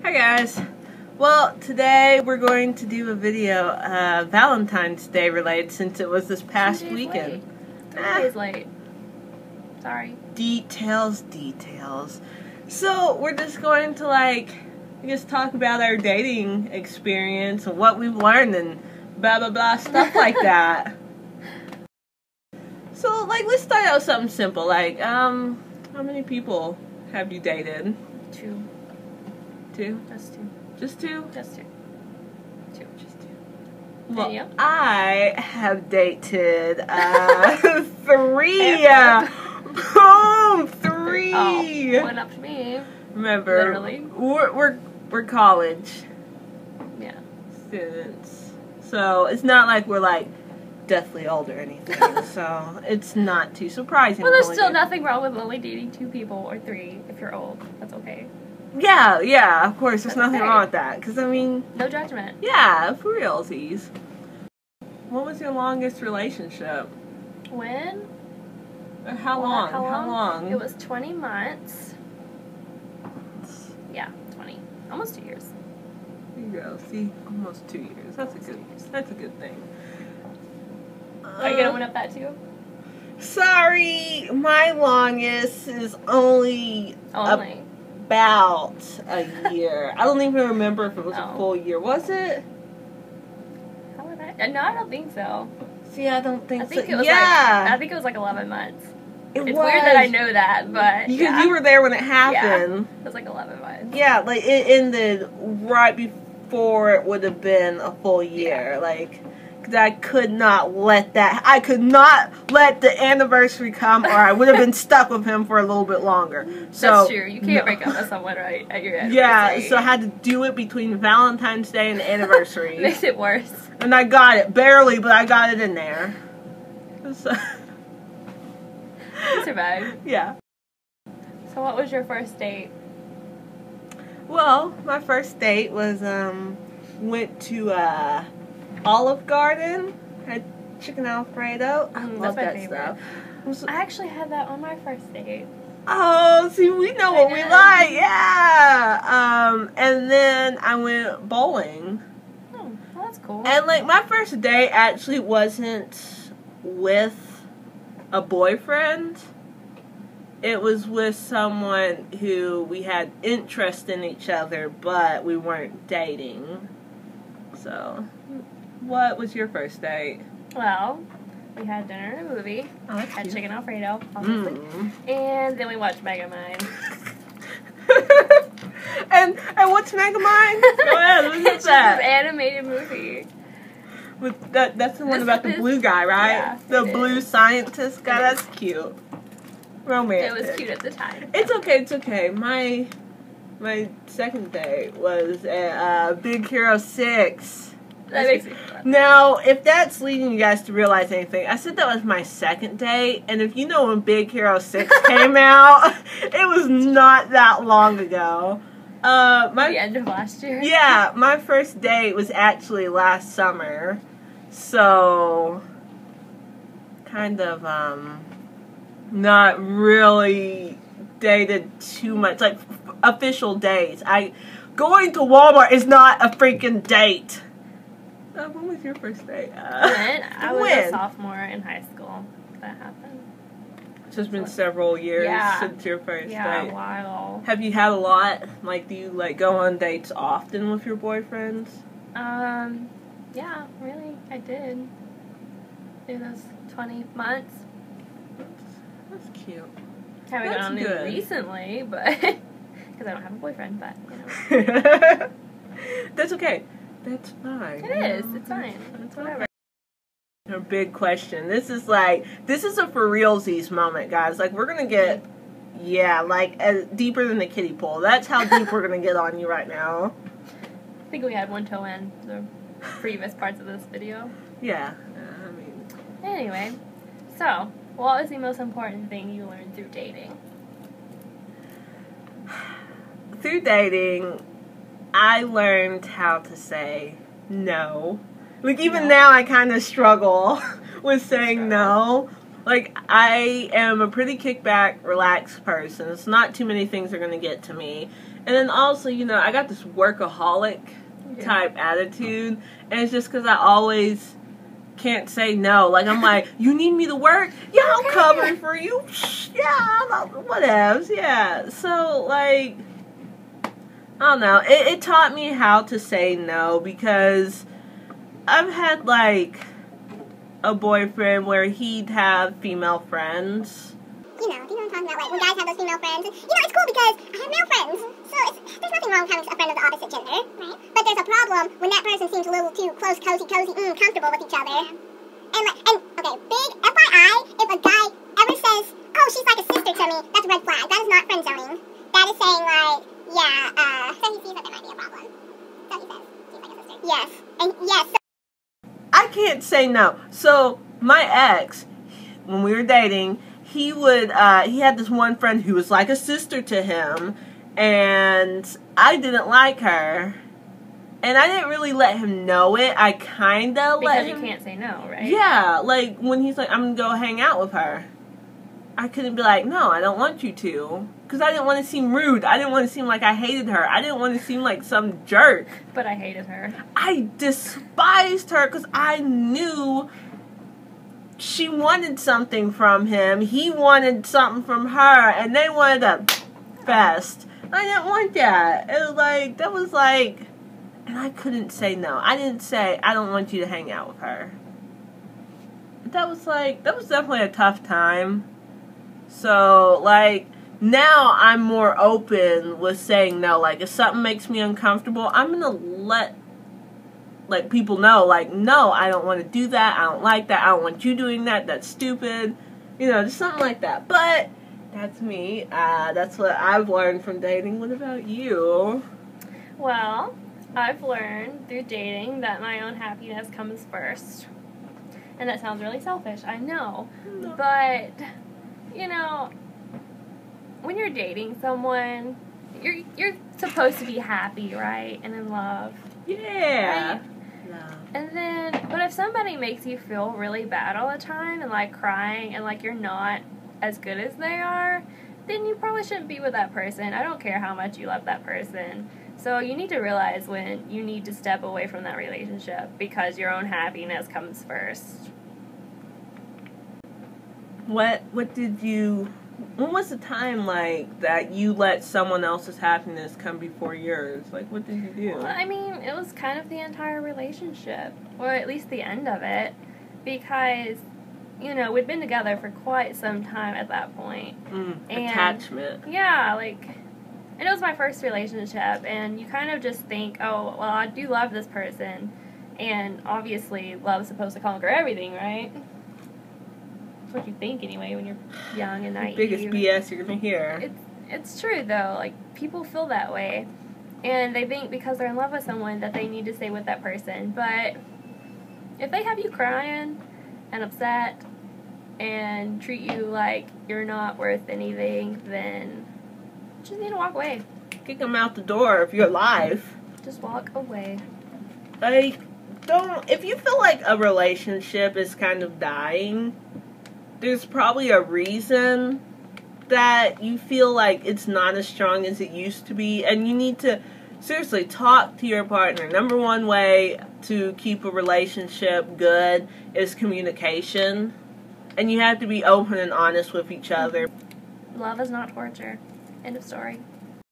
Hi guys. Well, today we're going to do a video, Valentine's Day related, since it was this past weekend. Late. 3 days late. Sorry. Details. So we're just going to I guess talk about our dating experience and what we've learned and blah blah blah stuff like that. So let's start out with something simple. How many people have you dated? 2. 2? Just 2. Just 2? Just 2. 2. Just 2. Well, you? I have dated 3. Boom, 3. Oh, went up to me. Remember, literally. We're college students, so it's not like we're deathly old or anything. So it's not too surprising. Well, there's still nothing wrong with only dating 2 people or 3 if you're old. That's okay. Yeah, of course. There's nothing okay. wrong with that. Because, I mean... No judgment. Yeah, for realsies. What was your longest relationship? When? Or how long? How long? It was 20 months. Yeah, 20. Almost 2 years. There you go. See? Almost 2 years. That's a good thing. Are you going to win up that too? Sorry. My longest is only... about a year. I don't even remember if it was a full year. Was it? How would I? No, I don't think so. See, I don't think so. It was I think it was 11 months. It's weird that I know that, but because you were there when it happened. Yeah, it was 11 months. Yeah, it ended right before it would have been a full year. Because I could not let the anniversary come, or I would have been stuck with him for a little bit longer. So, that's true. You can't break up with someone right at your anniversary. Yeah, so I had to do it between Valentine's Day and the anniversary. Makes it worse. And I got it. Barely, but I got it in there. So You survived. Yeah. So what was your first date? Well, my first date was, went to, Olive Garden, had chicken Alfredo. I love that favorite stuff. I actually had that on my first date. Oh, see, we know what we like, yeah. And then I went bowling. Oh, well, that's cool. And my first date actually wasn't with a boyfriend. It was with someone who we had interest in each other, but we weren't dating. So... What was your first date? Well, we had dinner and a movie. Oh, that's had cute. chicken Alfredo, obviously. And then we watched Megamind. and what's Megamind? Go ahead, what's It's that? It's an animated movie. That's the one about the blue guy, right? Yeah, the blue scientist guy. That's cute. Romantic. It was cute at the time. It's okay. My second date was at Big Hero 6. That makes me fun. Now, if that's leading you guys to realize anything, I said that was my second date, and if you know when Big Hero 6 came out, it was not that long ago. The end of last year? Yeah, my first date was actually last summer, so kind of, not really dated too much, official dates. Going to Walmart is not a freaking date. When was your first date? I was a sophomore in high school. That happened. So it's been several years since your first date. Yeah, a while. Have you had a lot? Do you go on dates often with your boyfriends? Yeah, really, I did. Through those 20 months. That's cute. Haven't gone on any recently, but because I don't have a boyfriend. But you know. That's okay. That's fine. It is. It's fine. It's whatever. A big question. This is a for realsies moment, guys. We're gonna get, deeper than the kiddie pool. That's how deep we're gonna get on you right now. I think we had one toe in the previous parts of this video. Yeah. Anyway, so what was the most important thing you learned through dating? Through dating, I learned how to say no. Even now I kind of struggle with saying no. Like, I am a pretty kickback, relaxed person. It's not too many things are going to get to me. And then also, I got this workaholic type attitude. And it's just because I always can't say no. Like, I'm like, you need me to work? Yeah, I'll cover it for you. Yeah, whatevs. Yeah. So, like, I don't know. It taught me how to say no because I've had, like, a boyfriend where he'd have female friends. Do you know what I'm talking about? Like, when guys have those female friends, it's cool because I have male friends. So there's nothing wrong with having a friend of the opposite gender, right? But there's a problem when that person seems a little too close, cozy, comfortable with each other. And okay, big FYI, if a guy ever says, oh, she's like a sister to me, that's a red flag. That is not friend zoning. That is saying, like, so he sees that there might be a problem. So he says, she's like a sister. Yes. And yes. I can't say no. So, my ex, when we were dating, he had this one friend who was like a sister to him, and I didn't like her. And I didn't really let him know it. I kind of let him. Because you can't say no, right? Yeah, like, when he's like, I'm going to go hang out with her. I couldn't be like, no, I don't want you to. Because I didn't want to seem rude. I didn't want to seem like I hated her. I didn't want to seem like some jerk. But I hated her. I despised her because I knew she wanted something from him. He wanted something from her. And they wanted a fest. I didn't want that. That was like... And I couldn't say no. I didn't say, I don't want you to hang out with her. That was definitely a tough time. So, now I'm more open with saying no. Like, if something makes me uncomfortable, I'm going to let people know, no, I don't want to do that. I don't like that. I don't want you doing that. That's stupid. Just something like that. But that's me. That's what I've learned from dating. What about you? Well, I've learned through dating that my own happiness comes first. And that sounds really selfish, I know. No. But, when you're dating someone, you're supposed to be happy, right? And in love. Yeah. Right? And then, but if somebody makes you feel really bad all the time and crying and you're not as good as they are, then you probably shouldn't be with that person. I don't care how much you love that person. So you need to realize when you need to step away from that relationship because your own happiness comes first. When was the time that you let someone else's happiness come before yours? What did you do? Well, I mean, it was kind of the entire relationship, or at least the end of it, because, we'd been together for quite some time at that point. Attachment. Yeah, and it was my first relationship, and you kind of just think, oh, well, I do love this person, and obviously love's supposed to conquer everything, right? That's what you think anyway when you're young and naive. The biggest BS you're going to hear. It's true, though. People feel that way, and they think because they're in love with someone that they need to stay with that person, but if they have you crying and upset and treat you like you're not worth anything, then you just need to walk away. Kick them out the door if you're alive. Just walk away. If you feel like a relationship is kind of dying, there's probably a reason that you feel like it's not as strong as it used to be, and you need to seriously talk to your partner. Number one way to keep a relationship good is communication, and you have to be open and honest with each other. Love is not torture. End of story.